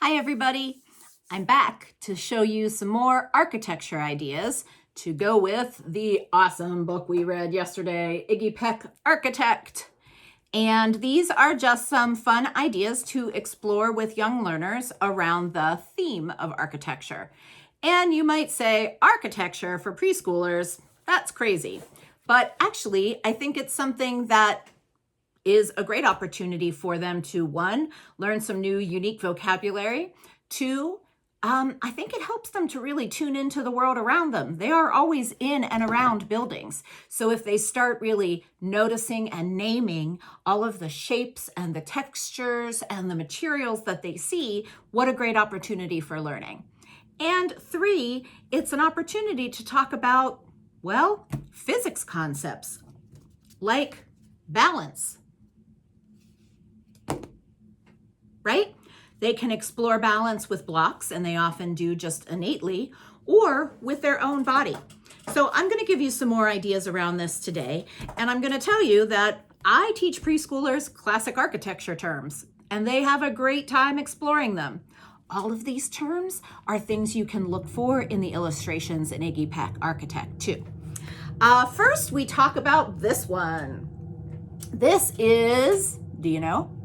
Hi everybody, I'm back to show you some more architecture ideas to go with the awesome book we read yesterday, Iggy Peck, Architect. And these are just some fun ideas to explore with young learners around the theme of architecture. And you might say, architecture for preschoolers, that's crazy. But actually, I think it's something that is a great opportunity for them to, one, learn some new unique vocabulary. Two, I think it helps them to really tune into the world around them. They are always in and around buildings. So if they start really noticing and naming all of the shapes and the textures and the materials that they see, what a great opportunity for learning. And three, it's an opportunity to talk about, well, physics concepts like balance. Right? They can explore balance with blocks, and they often do just innately, or with their own body. So I'm going to give you some more ideas around this today, and I'm going to tell you that I teach preschoolers classic architecture terms, and they have a great time exploring them. All of these terms are things you can look for in the illustrations in Iggy Peck, Architect, too. First, we talk about this one. This is, do you know?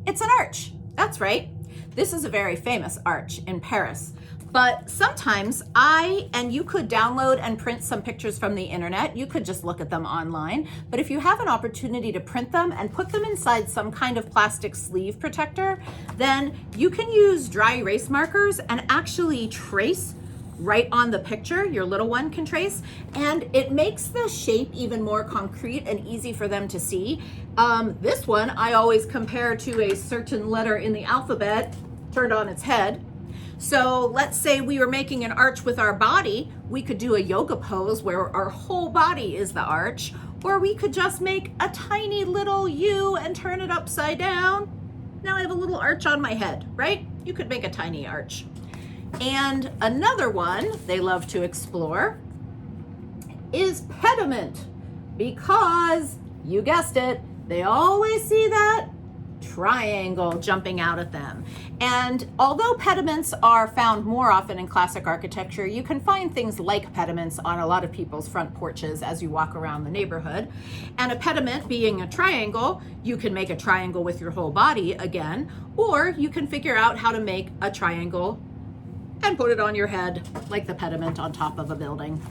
It's an arch. That's right. This is a very famous arch in Paris. But sometimes you could download and print some pictures from the internet. You could just look at them online. But if you have an opportunity to print them and put them inside some kind of plastic sleeve protector, then you can use dry erase markers and actually trace right on the picture. Your little one can trace, and it makes the shape even more concrete and easy for them to see. This one I always compare to a certain letter in the alphabet turned on its head. So let's say we were making an arch with our body. We could do a yoga pose where our whole body is the arch, or we could just make a tiny little U and turn it upside down. Now I have a little arch on my head, right? You could make a tiny arch. And another one they love to explore is pediment, because you guessed it, they always see that triangle jumping out at them. And although pediments are found more often in classic architecture, you can find things like pediments on a lot of people's front porches as you walk around the neighborhood. And a pediment being a triangle, you can make a triangle with your whole body again, or you can figure out how to make a triangle and put it on your head like the pediment on top of a building.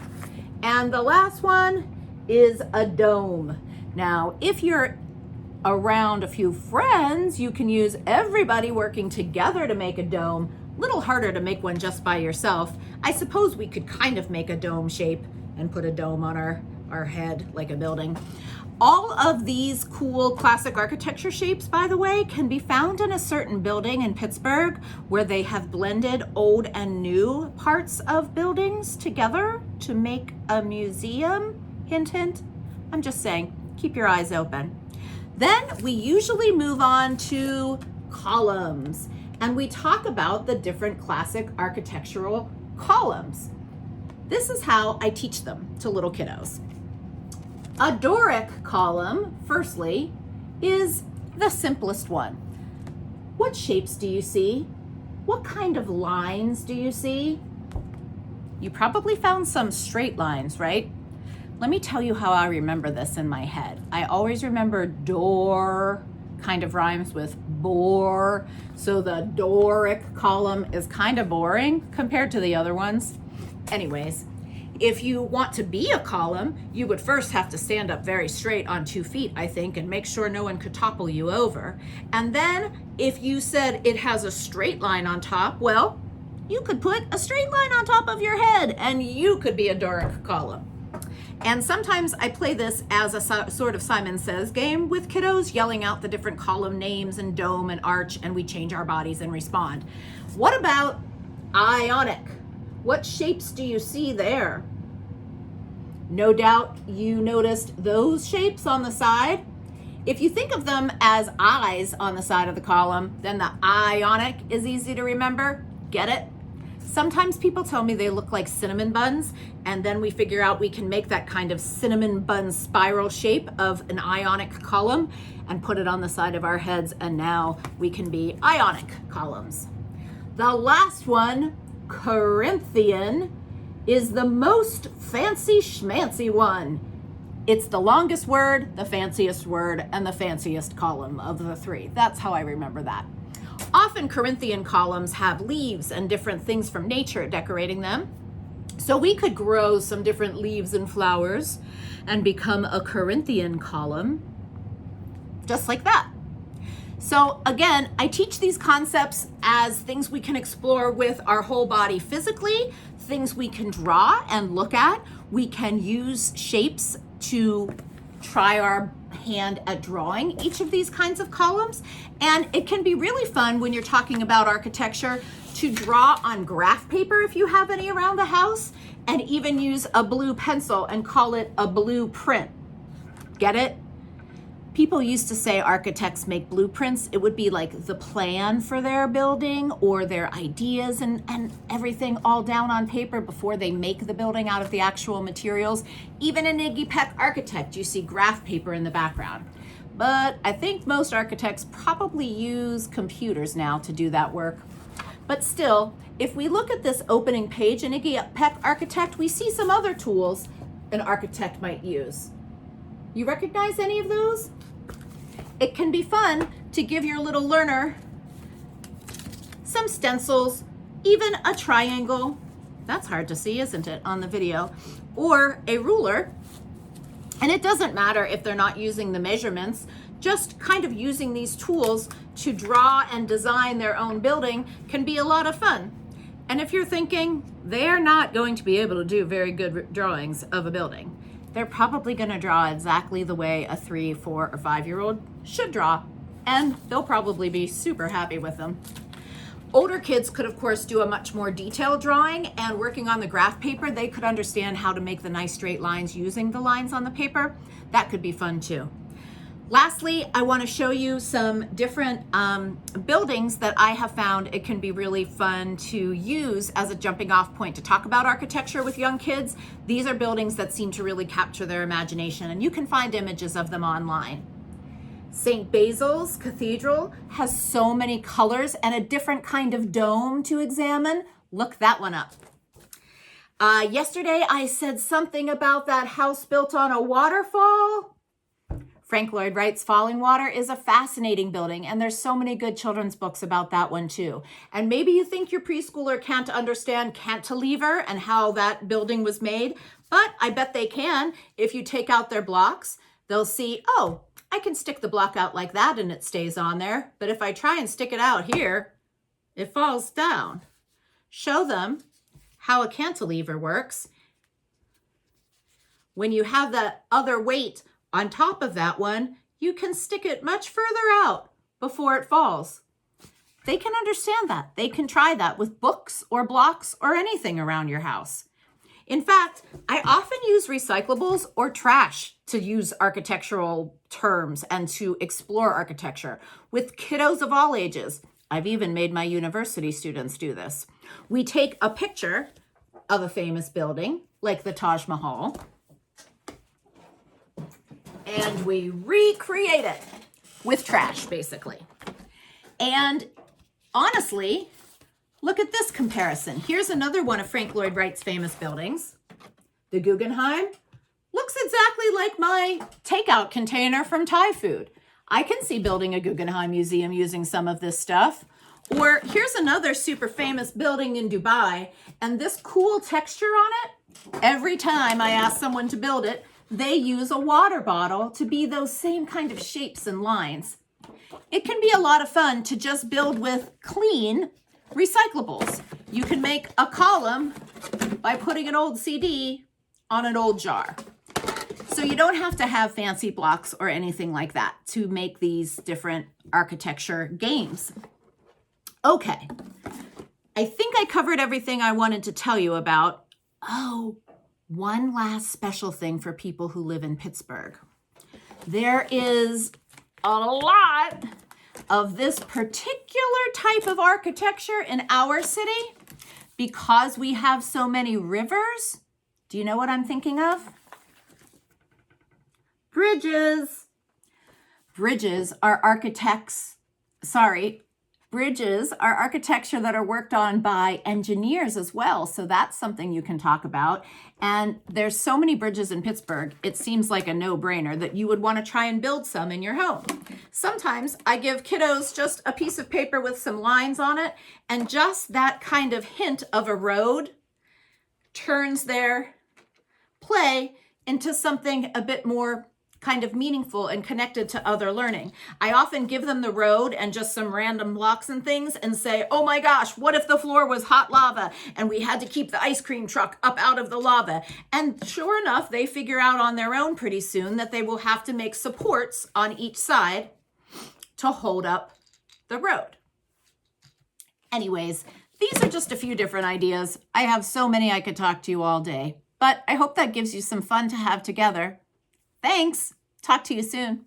And the last one is a dome. Now, if you're around a few friends, you can use everybody working together to make a dome. A little harder to make one just by yourself. I suppose we could kind of make a dome shape and put a dome on our head like a building. All of these cool classic architecture shapes, by the way, can be found in a certain building in Pittsburgh where they have blended old and new parts of buildings together to make a museum. Hint, hint. I'm just saying, keep your eyes open. Then we usually move on to columns, and we talk about the different classic architectural columns. This is how I teach them to little kiddos. A Doric column, firstly, is the simplest one. What shapes do you see? What kind of lines do you see? You probably found some straight lines, right? Let me tell you how I remember this in my head. I always remember door kind of rhymes with bore, so the Doric column is kind of boring compared to the other ones. Anyways, if you want to be a column, you would first have to stand up very straight on 2 feet, I think, and make sure no one could topple you over. And then if you said it has a straight line on top, well, you could put a straight line on top of your head and you could be a Doric column. And sometimes I play this as a sort of Simon Says game with kiddos, yelling out the different column names and dome and arch, and we change our bodies and respond. What about Ionic? What shapes do you see there? No doubt you noticed those shapes on the side. If you think of them as eyes on the side of the column, then the Ionic is easy to remember. Get it? Sometimes people tell me they look like cinnamon buns, and then we figure out we can make that kind of cinnamon bun spiral shape of an Ionic column and put it on the side of our heads, and now we can be Ionic columns. The last one, Corinthian, is the most fancy schmancy one. It's the longest word, the fanciest word, and the fanciest column of the three. That's how I remember that. Often Corinthian columns have leaves and different things from nature decorating them. So we could grow some different leaves and flowers and become a Corinthian column, just like that. So again, I teach these concepts as things we can explore with our whole body physically, things we can draw and look at. We can use shapes to try our hand at drawing each of these kinds of columns. And it can be really fun when you're talking about architecture to draw on graph paper if you have any around the house, and even use a blue pencil and call it a blueprint. Get it? People used to say architects make blueprints. It would be like the plan for their building or their ideas and everything all down on paper before they make the building out of the actual materials. Even in Iggy Peck Architect, you see graph paper in the background. But I think most architects probably use computers now to do that work. But still, if we look at this opening page in Iggy Peck Architect, we see some other tools an architect might use. You recognize any of those? It can be fun to give your little learner some stencils, even a triangle. That's hard to see, isn't it, on the video? Or a ruler. And it doesn't matter if they're not using the measurements, just kind of using these tools to draw and design their own building can be a lot of fun. And if you're thinking they're not going to be able to do very good drawings of a building, they're probably going to draw exactly the way a 3, 4, or 5-year-old should draw, and they'll probably be super happy with them. Older kids could, of course, do a much more detailed drawing, and working on the graph paper, they could understand how to make the nice straight lines using the lines on the paper. That could be fun too. Lastly, I want to show you some different buildings that I have found it can be really fun to use as a jumping off point to talk about architecture with young kids. These are buildings that seem to really capture their imagination, and you can find images of them online. St. Basil's Cathedral has so many colors and a different kind of dome to examine. Look that one up. Yesterday I said something about that house built on a waterfall. Frank Lloyd Wright's Falling Water is a fascinating building, and there's so many good children's books about that one too. And maybe you think your preschooler can't understand cantilever and how that building was made, but I bet they can. If you take out their blocks, they'll see, oh, I can stick the block out like that and it stays on there. But if I try and stick it out here, it falls down. Show them how a cantilever works. When you have that other weight on top of that one, you can stick it much further out before it falls. They can understand that. They can try that with books or blocks or anything around your house. In fact, I often use recyclables or trash to use architectural terms and to explore architecture with kiddos of all ages. I've even made my university students do this. We take a picture of a famous building, like the Taj Mahal, and we recreate it with trash, basically. And honestly, look at this comparison. Here's another one of Frank Lloyd Wright's famous buildings. The Guggenheim looks exactly like my takeout container from Thai food. I can see building a Guggenheim museum using some of this stuff. Or here's another super famous building in Dubai, and this cool texture on it, every time I ask someone to build it, they use a water bottle to be those same kind of shapes and lines. It can be a lot of fun to just build with clean recyclables. You can make a column by putting an old CD on an old jar. So you don't have to have fancy blocks or anything like that to make these different architecture games. Okay, I think I covered everything I wanted to tell you about. Oh, one last special thing for people who live in Pittsburgh. There is a lot of this particular type of architecture in our city because we have so many rivers. Do you know what I'm thinking of? Bridges. Bridges are Bridges are architecture that are worked on by engineers as well. So that's something you can talk about. And there's so many bridges in Pittsburgh, it seems like a no-brainer that you would want to try and build some in your home. Sometimes I give kiddos just a piece of paper with some lines on it, and just that kind of hint of a road turns their play into something a bit more kind of meaningful and connected to other learning. I often give them the road and just some random blocks and things and say, oh my gosh, what if the floor was hot lava and we had to keep the ice cream truck up out of the lava? And sure enough, they figure out on their own pretty soon that they will have to make supports on each side to hold up the road. Anyways, these are just a few different ideas. I have so many I could talk to you all day, but I hope that gives you some fun to have together. Thanks. Talk to you soon.